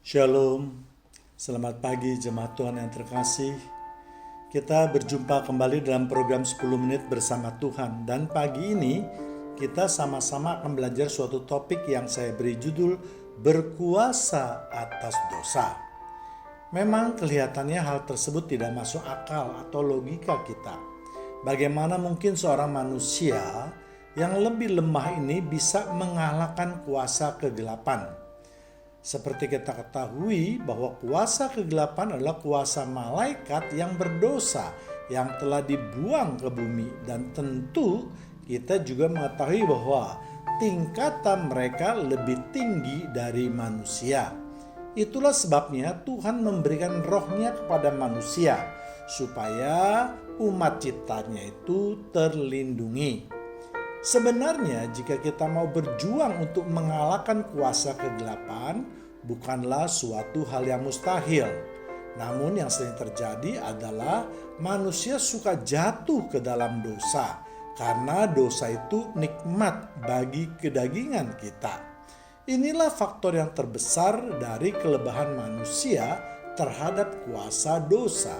Shalom, selamat pagi jemaat Tuhan yang terkasih. Kita berjumpa kembali dalam program 10 menit bersama Tuhan. Dan pagi ini kita sama-sama akan belajar suatu topik yang saya beri judul Berkuasa atas dosa. Memang kelihatannya hal tersebut tidak masuk akal atau logika kita. Bagaimana mungkin seorang manusia yang lebih lemah ini bisa mengalahkan kuasa kegelapan? Seperti kita ketahui bahwa kuasa kegelapan adalah kuasa malaikat yang berdosa yang telah dibuang ke bumi, dan tentu kita juga mengetahui bahwa tingkatan mereka lebih tinggi dari manusia. Itulah sebabnya Tuhan memberikan rohnya kepada manusia supaya umat ciptanya itu terlindungi. Sebenarnya jika kita mau berjuang untuk mengalahkan kuasa kegelapan, bukanlah suatu hal yang mustahil. Namun yang sering terjadi adalah manusia suka jatuh ke dalam dosa, karena dosa itu nikmat bagi kedagingan kita. Inilah faktor yang terbesar dari kelemahan manusia terhadap kuasa dosa.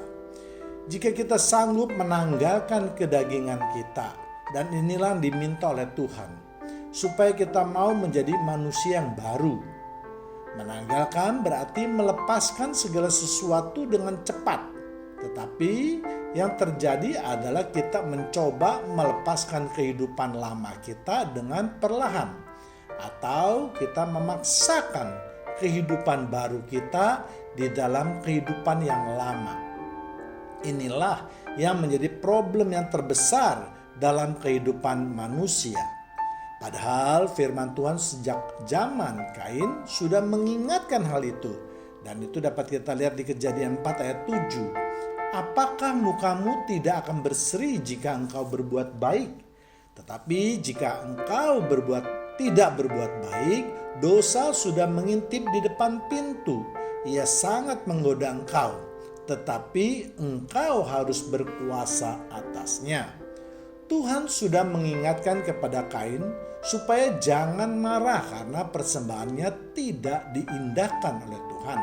Jika kita sanggup menanggalkan kedagingan kita, dan inilah yang diminta oleh Tuhan, supaya kita mau menjadi manusia yang baru. Menanggalkan berarti melepaskan segala sesuatu dengan cepat. Tetapi yang terjadi adalah kita mencoba melepaskan kehidupan lama kita dengan perlahan. Atau kita memaksakan kehidupan baru kita di dalam kehidupan yang lama. Inilah yang menjadi problem yang terbesar dalam kehidupan manusia. Padahal firman Tuhan sejak zaman Kain sudah mengingatkan hal itu. Dan itu dapat kita lihat di Kejadian 4 ayat 7. Apakah mukamu tidak akan berseri jika engkau berbuat baik? Tetapi jika engkau tidak berbuat baik, dosa sudah mengintip di depan pintu. Ia sangat menggoda engkau, tetapi engkau harus berkuasa atasnya. Tuhan sudah mengingatkan kepada Kain supaya jangan marah karena persembahannya tidak diindahkan oleh Tuhan.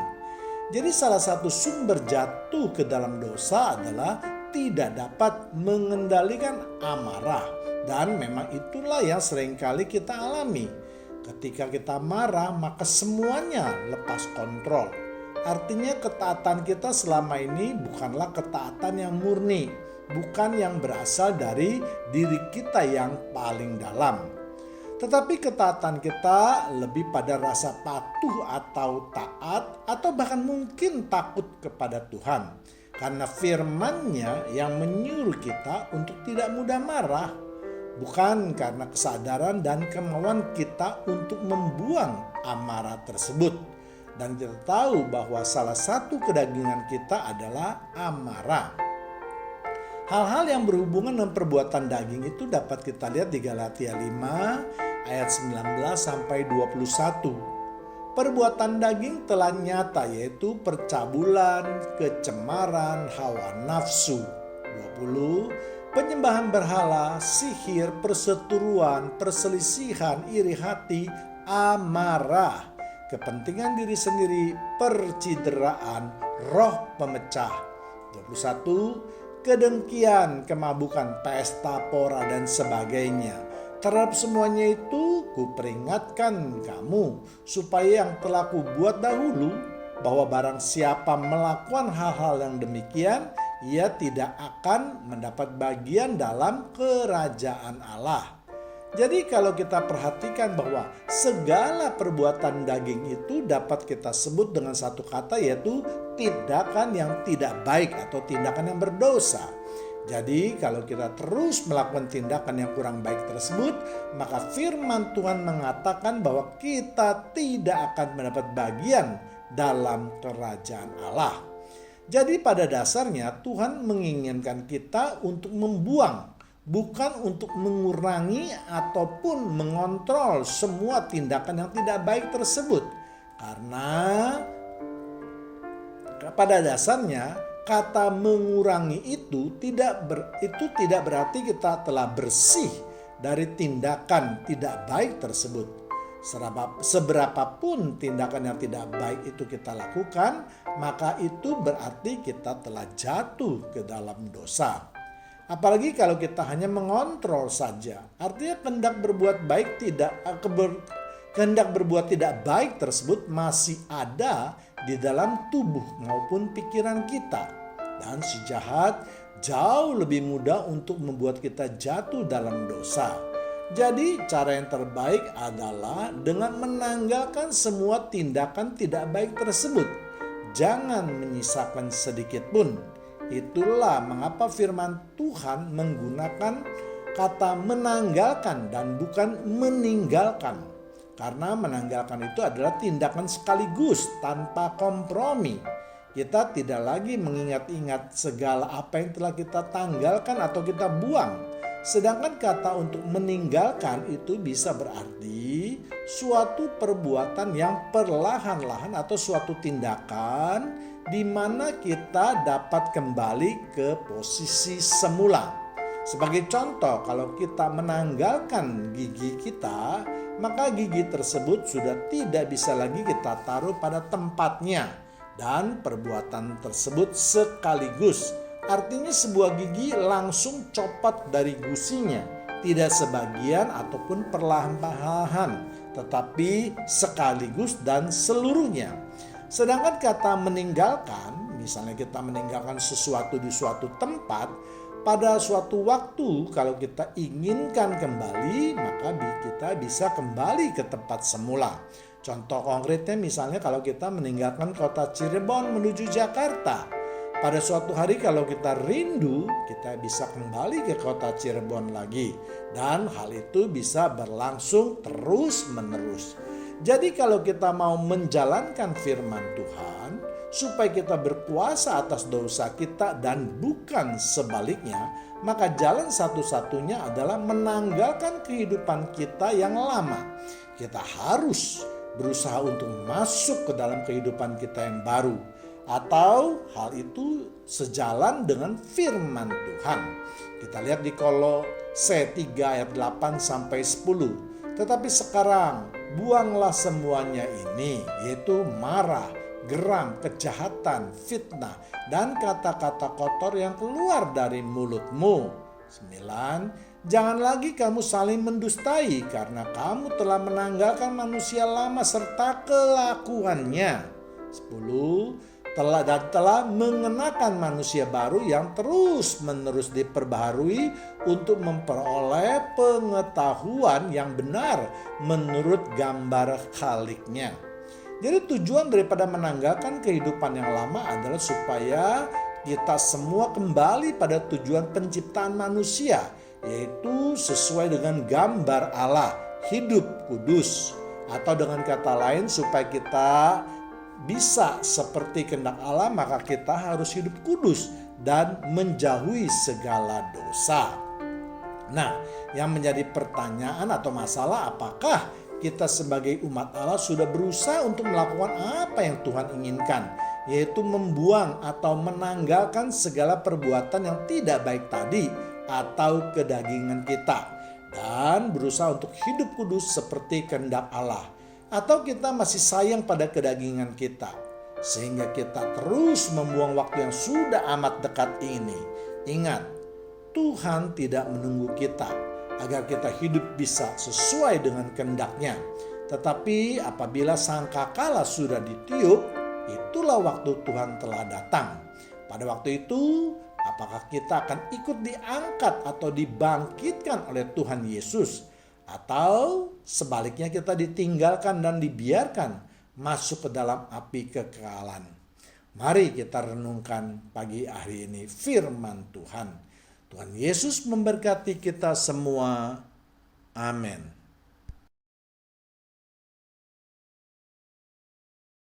Jadi salah satu sumber jatuh ke dalam dosa adalah tidak dapat mengendalikan amarah. Dan memang itulah yang seringkali kita alami. Ketika kita marah maka semuanya lepas kontrol. Artinya ketaatan kita selama ini bukanlah ketaatan yang murni. Bukan yang berasal dari diri kita yang paling dalam. Tetapi ketaatan kita lebih pada rasa patuh atau taat, atau bahkan mungkin takut kepada Tuhan. Karena firman-Nya yang menyuruh kita untuk tidak mudah marah. Bukan karena kesadaran dan kemauan kita untuk membuang amarah tersebut. Dan kita tahu bahwa salah satu kedagingan kita adalah amarah. Hal-hal yang berhubungan dengan perbuatan daging itu dapat kita lihat di Galatia 5 ayat 19 sampai 21. Perbuatan daging telah nyata, yaitu percabulan, kecemaran, hawa nafsu. 20. Penyembahan berhala, sihir, perseteruan, perselisihan, iri hati, amarah, kepentingan diri sendiri, percideraan, roh pemecah. 21. Kedengkian, kemabukan, pesta pora, dan sebagainya. Terhadap semuanya itu kuperingatkan kamu, supaya yang telah kubuat dahulu, bahwa barang siapa melakukan hal-hal yang demikian, ia tidak akan mendapat bagian dalam kerajaan Allah. Jadi kalau kita perhatikan bahwa segala perbuatan daging itu dapat kita sebut dengan satu kata, yaitu tindakan yang tidak baik atau tindakan yang berdosa. Jadi kalau kita terus melakukan tindakan yang kurang baik tersebut, maka firman Tuhan mengatakan bahwa kita tidak akan mendapat bagian dalam kerajaan Allah. Jadi pada dasarnya Tuhan menginginkan kita untuk membuang, bukan untuk mengurangi ataupun mengontrol semua tindakan yang tidak baik tersebut. Karena pada dasarnya kata mengurangi itu tidak berarti kita telah bersih dari tindakan tidak baik tersebut. Seberapapun tindakan yang tidak baik itu kita lakukan, maka itu berarti kita telah jatuh ke dalam dosa. Apalagi kalau kita hanya mengontrol saja, artinya kehendak berbuat tidak baik tersebut masih ada di dalam tubuh maupun pikiran kita. Dan si jahat jauh lebih mudah untuk membuat kita jatuh dalam dosa. Jadi cara yang terbaik adalah dengan menanggalkan semua tindakan tidak baik tersebut. Jangan menyisakan sedikit pun. Itulah mengapa firman Tuhan menggunakan kata menanggalkan dan bukan meninggalkan. Karena menanggalkan itu adalah tindakan sekaligus tanpa kompromi. Kita tidak lagi mengingat-ingat segala apa yang telah kita tanggalkan atau kita buang. Sedangkan kata untuk meninggalkan itu bisa berarti suatu perbuatan yang perlahan-lahan atau suatu tindakan di mana kita dapat kembali ke posisi semula. Sebagai contoh, kalau kita menanggalkan gigi kita, maka gigi tersebut sudah tidak bisa lagi kita taruh pada tempatnya. Dan perbuatan tersebut sekaligus. Artinya sebuah gigi langsung copot dari gusinya, tidak sebagian ataupun perlahan-lahan, tetapi sekaligus dan seluruhnya. Sedangkan kata meninggalkan, misalnya kita meninggalkan sesuatu di suatu tempat, pada suatu waktu kalau kita inginkan kembali, maka kita bisa kembali ke tempat semula. Contoh konkretnya misalnya kalau kita meninggalkan kota Cirebon menuju Jakarta. Pada suatu hari kalau kita rindu, kita bisa kembali ke kota Cirebon lagi. Dan hal itu bisa berlangsung terus-menerus. Jadi kalau kita mau menjalankan firman Tuhan, supaya kita berkuasa atas dosa kita dan bukan sebaliknya, maka jalan satu-satunya adalah menanggalkan kehidupan kita yang lama. Kita harus berusaha untuk masuk ke dalam kehidupan kita yang baru. Atau hal itu sejalan dengan firman Tuhan. Kita lihat di Kolose 3 ayat 8 sampai 10. Tetapi sekarang buanglah semuanya ini, yaitu marah, geram, kejahatan, fitnah, dan kata-kata kotor yang keluar dari mulutmu. 9. Jangan lagi kamu saling mendustai, karena kamu telah menanggalkan manusia lama serta kelakuannya. 10. Telah mengenakan manusia baru yang terus-menerus diperbaharui untuk memperoleh pengetahuan yang benar menurut gambar Khaliknya. Jadi tujuan daripada menanggalkan kehidupan yang lama adalah supaya kita semua kembali pada tujuan penciptaan manusia, yaitu sesuai dengan gambar Allah, hidup kudus. Atau dengan kata lain, supaya kita bisa seperti kehendak Allah, maka kita harus hidup kudus dan menjauhi segala dosa. Nah, yang menjadi pertanyaan atau masalah, apakah kita sebagai umat Allah sudah berusaha untuk melakukan apa yang Tuhan inginkan, yaitu membuang atau menanggalkan segala perbuatan yang tidak baik tadi atau kedagingan kita, dan berusaha untuk hidup kudus seperti kehendak Allah. Atau kita masih sayang pada kedagingan kita, sehingga kita terus membuang waktu yang sudah amat dekat ini. Ingat, Tuhan tidak menunggu kita agar kita hidup bisa sesuai dengan kehendak-Nya. Tetapi apabila sangkakala sudah ditiup, itulah waktu Tuhan telah datang. Pada waktu itu, apakah kita akan ikut diangkat atau dibangkitkan oleh Tuhan Yesus? Atau sebaliknya kita ditinggalkan dan dibiarkan masuk ke dalam api kekekalan. Mari kita renungkan pagi hari ini firman Tuhan. Tuhan Yesus memberkati kita semua. Amin.